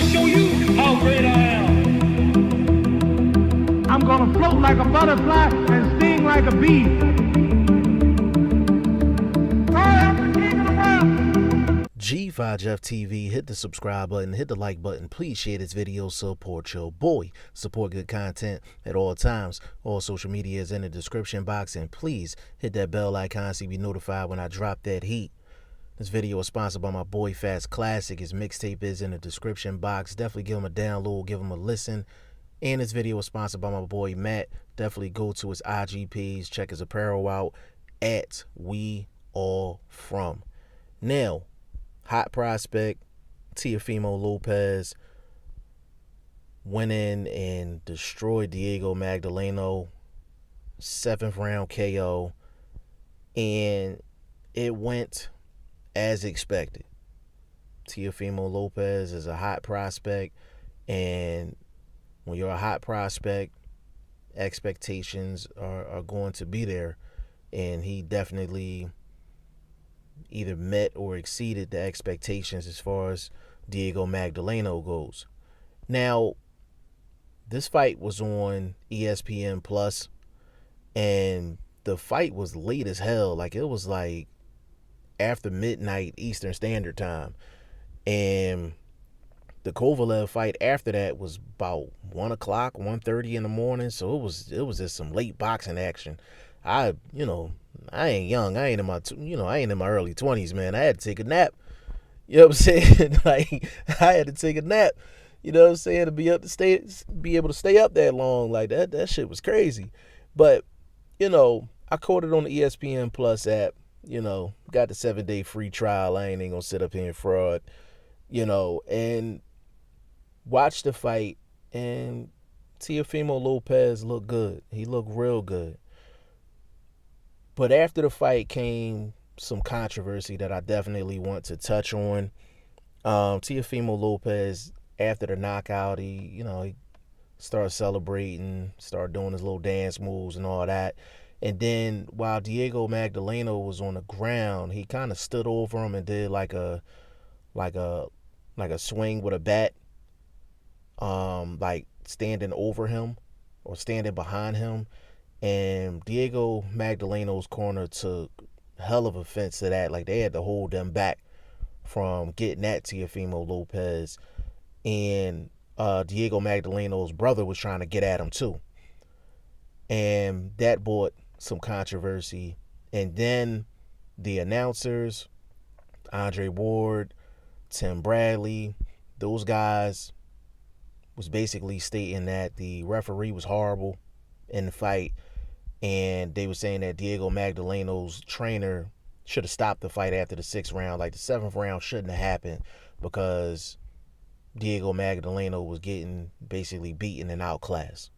show you how great I am. I'm gonna float like a butterfly and sting like a bee. I am the king of the world. G5 Jeff TV, hit the subscribe button, hit the like button. Please share this video, support your boy. Support good content at all times. All social media is in the description box, and please hit that bell icon so you be notified when I drop that heat. This video is sponsored by my boy Fast Classic. His mixtape is in the description box. Definitely give him a download, give him a listen. And this video is sponsored by my boy Matt. Definitely go to his IG page, check his apparel out at We All From. Now, hot prospect Teofimo Lopez went in and destroyed Diego Magdaleno, 7th round KO, and it went as expected. Teofimo Lopez is a hot prospect, and when you're a hot prospect, expectations are going to be there, and he definitely either met or exceeded the expectations as far as Diego Magdaleno goes. Now, this fight was on ESPN Plus, and the fight was late as hell. Like, it was like after midnight Eastern Standard Time, and the Kovalev fight after that was about 1 o'clock, 1:30 in the morning. So it was just some late boxing action. I ain't young. I ain't in my early 20s, man. I had to take a nap. You know what I'm saying? Like, I had to take a nap. You know what I'm saying? To be able to stay up that long, like that shit was crazy. But, I caught it on the ESPN Plus app. Got the 7-day free trial. I ain't gonna sit up here and fraud. And watched the fight, and Teofimo Lopez looked good. He looked real good. But after the fight came some controversy that I definitely want to touch on. Teofimo Lopez, after the knockout, he started celebrating, started doing his little dance moves and all that. And then while Diego Magdaleno was on the ground, he kind of stood over him and did like a swing with a bat, like standing over him or standing behind him. And Diego Magdaleno's corner took hell of offense to that. Like, they had to hold them back from getting at Teofimo Lopez. And Diego Magdaleno's brother was trying to get at him too. And that brought some controversy. And then the announcers, Andre Ward, Tim Bradley, those guys was basically stating that the referee was horrible in the fight, and they were saying that Diego Magdaleno's trainer should have stopped the fight after the 6th round. Like, the 7th round shouldn't have happened because Diego Magdaleno was getting basically beaten and outclassed.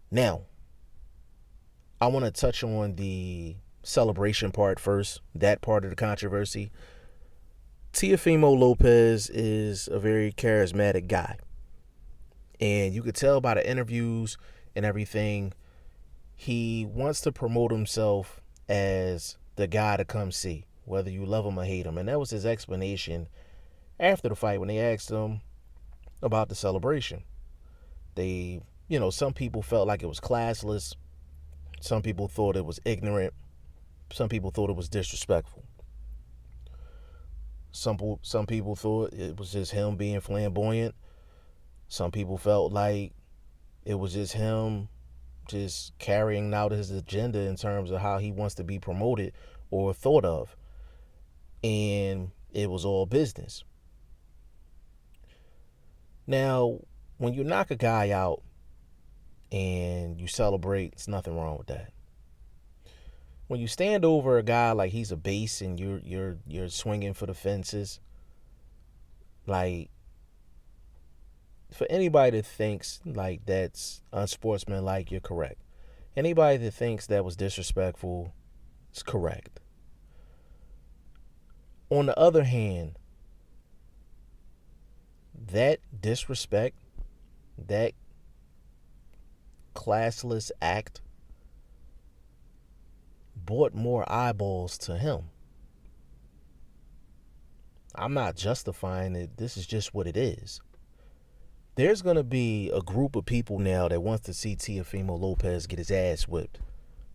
Now, I want to touch on the celebration part first, that part of the controversy. Teofimo Lopez is a very charismatic guy, and you could tell by the interviews and everything, he wants to promote himself as the guy to come see, whether you love him or hate him. And that was his explanation after the fight when they asked him about the celebration. Some people felt like it was classless. Some people thought it was ignorant. Some people thought it was disrespectful. Some people thought it was just him being flamboyant. Some people felt like it was just him just carrying out his agenda in terms of how he wants to be promoted or thought of. And it was all business. Now, when you knock a guy out and you celebrate, there's nothing wrong with that. When you stand over a guy like he's a base and you're swinging for the fences, like, for anybody that thinks like that's unsportsmanlike, you're correct. Anybody that thinks that was disrespectful is correct. On the other hand, that disrespect, that classless act brought more eyeballs to him. I'm not justifying it. This is just what it is. There's going to be a group of people now that wants to see Teofimo Lopez get his ass whipped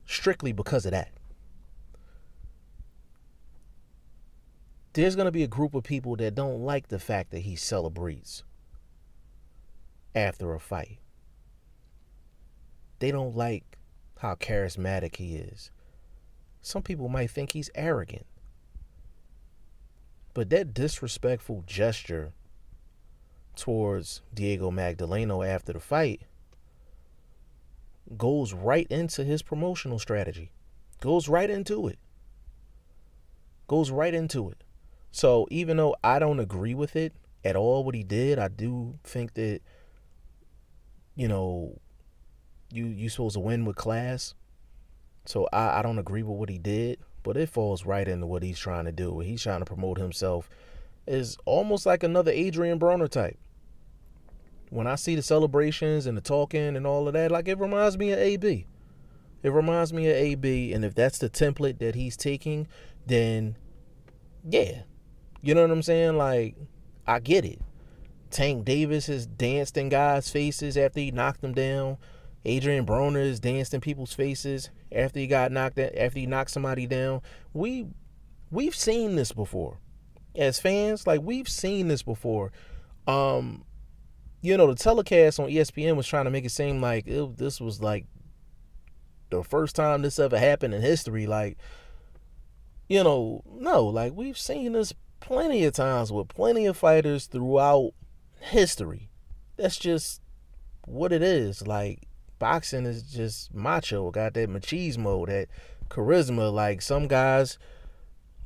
strictly because of that. There's going to be a group of people that don't like the fact that he celebrates after a fight. They don't like how charismatic he is. Some people might think he's arrogant. But that disrespectful gesture towards Diego Magdaleno after the fight goes right into his promotional strategy. Goes right into it. So even though I don't agree with it at all, what he did, I do think that, you're supposed to win with class. So I don't agree with what he did, but it falls right into what he's trying to do. He's trying to promote himself as almost like another Adrian Broner type. When I see the celebrations and the talking and all of that, like, it reminds me of AB. And if that's the template that he's taking, then yeah. You know what I'm saying? Like, I get it. Tank Davis has danced in guys' faces after he knocked them down. Adrian Broner has danced in people's faces after he knocked somebody down. We've seen this before. As fans, like, we've seen this before. The telecast on ESPN was trying to make it seem like this was like the first time this ever happened in history. Like, no, like, we've seen this plenty of times with plenty of fighters throughout history. That's just what it is. Like, boxing is just macho, got that machismo, that charisma. Like, some guys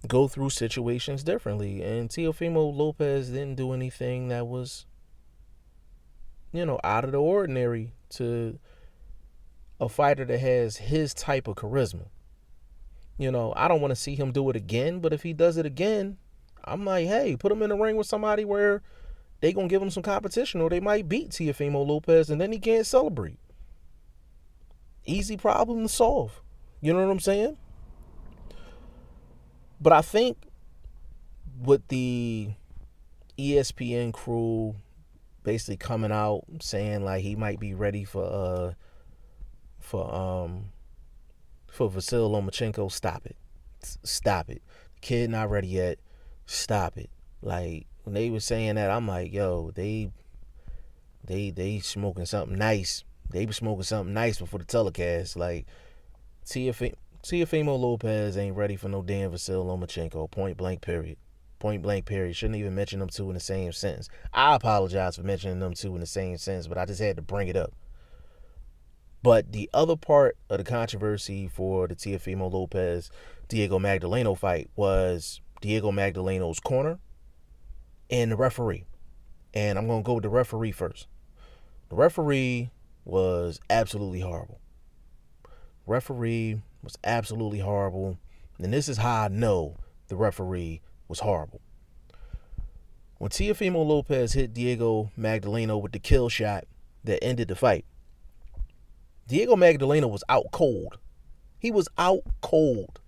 go through situations differently, and Teofimo Lopez didn't do anything that was, out of the ordinary to a fighter that has his type of charisma. I don't want to see him do it again, but if he does it again, I'm like, hey, put him in the ring with somebody where they gonna give him some competition, or they might beat Teofimo Lopez and then he can't celebrate. Easy problem to solve. You know what I'm saying? But I think with the ESPN crew basically coming out saying like he might be ready for Vasyl Lomachenko, stop it. The kid not ready yet. Stop it. Like, when they were saying that, I'm like, yo, they smoking something nice. They were smoking something nice before the telecast. Like, Teofimo Lopez ain't ready for no damn Vasyl Lomachenko. Point blank, period. Shouldn't even mention them two in the same sentence. I apologize for mentioning them two in the same sentence, but I just had to bring it up. But the other part of the controversy for the Teofimo Lopez-Diego Magdaleno fight was Diego Magdaleno's corner and the referee. And I'm going to go with the referee first. The referee was absolutely horrible. And this is how I know the referee was horrible. When Teofimo Lopez hit Diego Magdaleno with the kill shot that ended the fight, Diego Magdaleno was out cold. He was out cold.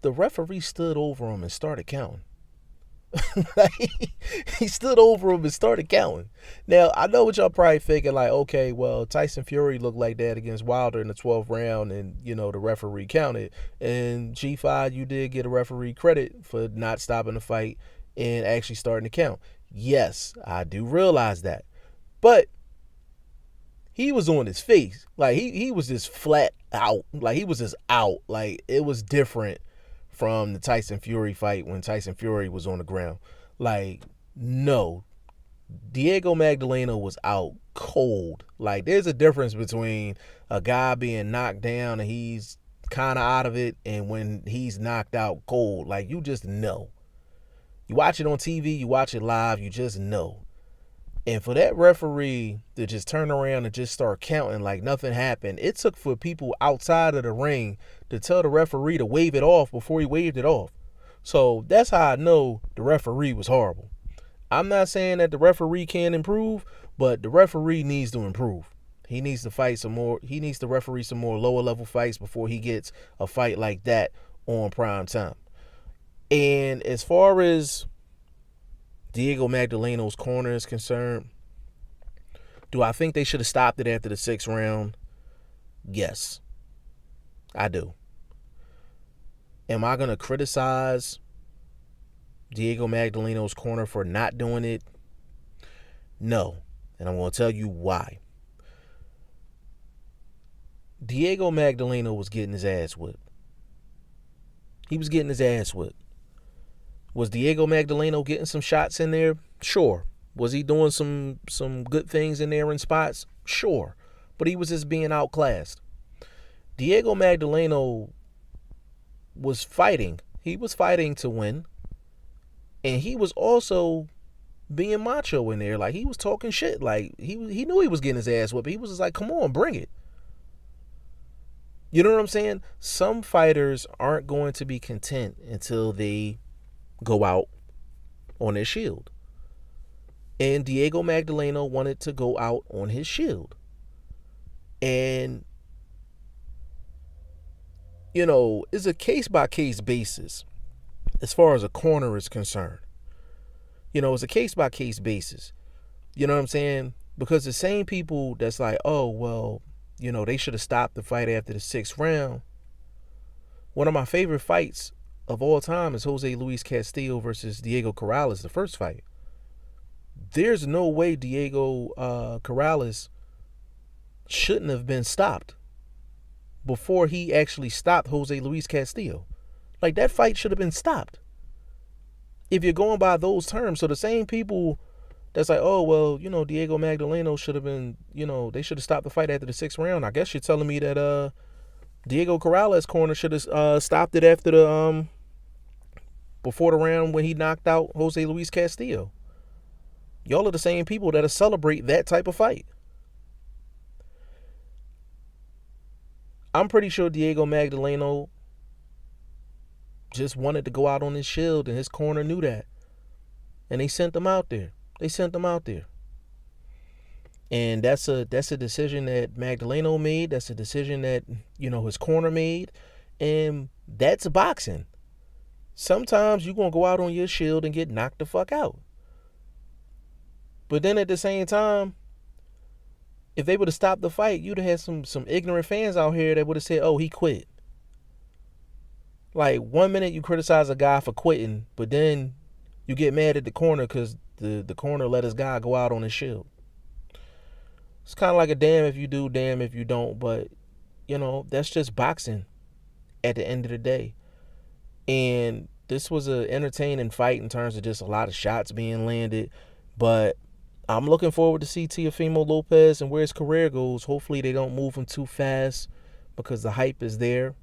The referee stood over him and started counting. He stood over him and started counting. Now, I know what y'all probably thinking, like, okay, well, Tyson Fury looked like that against Wilder in the 12th round, and, the referee counted. And G5, you did get a referee credit for not stopping the fight and actually starting to count. Yes, I do realize that. But he was on his face. Like, he was just flat out. Like, he was just out. Like, it was different from the Tyson Fury fight when Tyson Fury was on the ground. Like, no. Diego Magdaleno was out cold. Like, there's a difference between a guy being knocked down and he's kind of out of it and when he's knocked out cold. Like, you just know. You watch it on TV, you watch it live, you just know. And for that referee to just turn around and just start counting like nothing happened, it took for people outside of the ring to tell the referee to wave it off before he waved it off. So that's how I know the referee was horrible. I'm not saying that the referee can't improve, but the referee needs to improve. He needs to fight some more. He needs to referee some more lower level fights before he gets a fight like that on prime time. And as far as Diego Magdaleno's corner is concerned, do I think they should have stopped it after the 6th round? Yes, I do. Am I going to criticize Diego Magdaleno's corner for not doing it? No. And I'm going to tell you why. Diego Magdaleno was getting his ass whipped. He was getting his ass whipped. Was Diego Magdaleno getting some shots in there? Sure. Was he doing some good things in there in spots? Sure. But he was just being outclassed. Diego Magdaleno was fighting. He was fighting to win. And he was also being macho in there. Like, he was talking shit. Like, he knew he was getting his ass whipped. He was just like, come on, bring it. You know what I'm saying? Some fighters aren't going to be content until they go out on their shield. And Diego Magdaleno wanted to go out on his shield. And, you know, it's a case-by-case basis as far as a corner is concerned. You know, it's a case-by-case basis. You know what I'm saying? Because the same people that's like, oh, well, you know, they should have stopped the fight after the 6th round. One of my favorite fights of all time is Jose Luis Castillo versus Diego Corrales, the first fight. There's no way Diego Corrales shouldn't have been stopped before he actually stopped Jose Luis Castillo. Like, that fight should have been stopped. If you're going by those terms, so the same people that's like, oh, well, you know, Diego Magdaleno should have been, you know, they should have stopped the fight after the 6th round. I guess you're telling me that Diego Corrales' corner should have stopped it after the before the round when he knocked out Jose Luis Castillo. Y'all are the same people that'll celebrate that type of fight. I'm pretty sure Diego Magdaleno just wanted to go out on his shield, and his corner knew that. And they sent him out there. And that's a decision that Magdaleno made. That's a decision that, you know, his corner made. And that's boxing. Sometimes you're going to go out on your shield and get knocked the fuck out. But then at the same time, if they would have stopped the fight, you'd have had some ignorant fans out here that would have said, oh, he quit. Like, 1 minute you criticize a guy for quitting, but then you get mad at the corner because the corner let his guy go out on his shield. It's kind of like a damn if you do, damn if you don't. But, you know, that's just boxing at the end of the day. And this was an entertaining fight in terms of just a lot of shots being landed. But I'm looking forward to see Teofimo Lopez and where his career goes. Hopefully they don't move him too fast because the hype is there.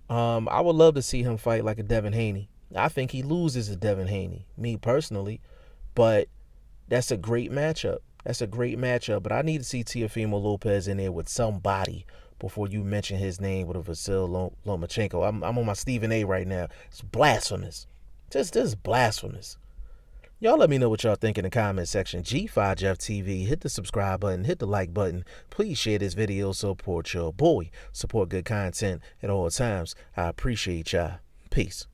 I would love to see him fight like a Devin Haney. I think he loses to Devin Haney, me personally. But that's a great matchup. But I need to see Teofimo Lopez in there with somebody before you mention his name with a Vasil Lomachenko. I'm on my Stephen A right now. It's blasphemous. Just blasphemous. Y'all let me know what y'all think in the comment section. G5 Jeff TV. Hit the subscribe button. Hit the like button. Please share this video. Support your boy. Support good content at all times. I appreciate y'all. Peace.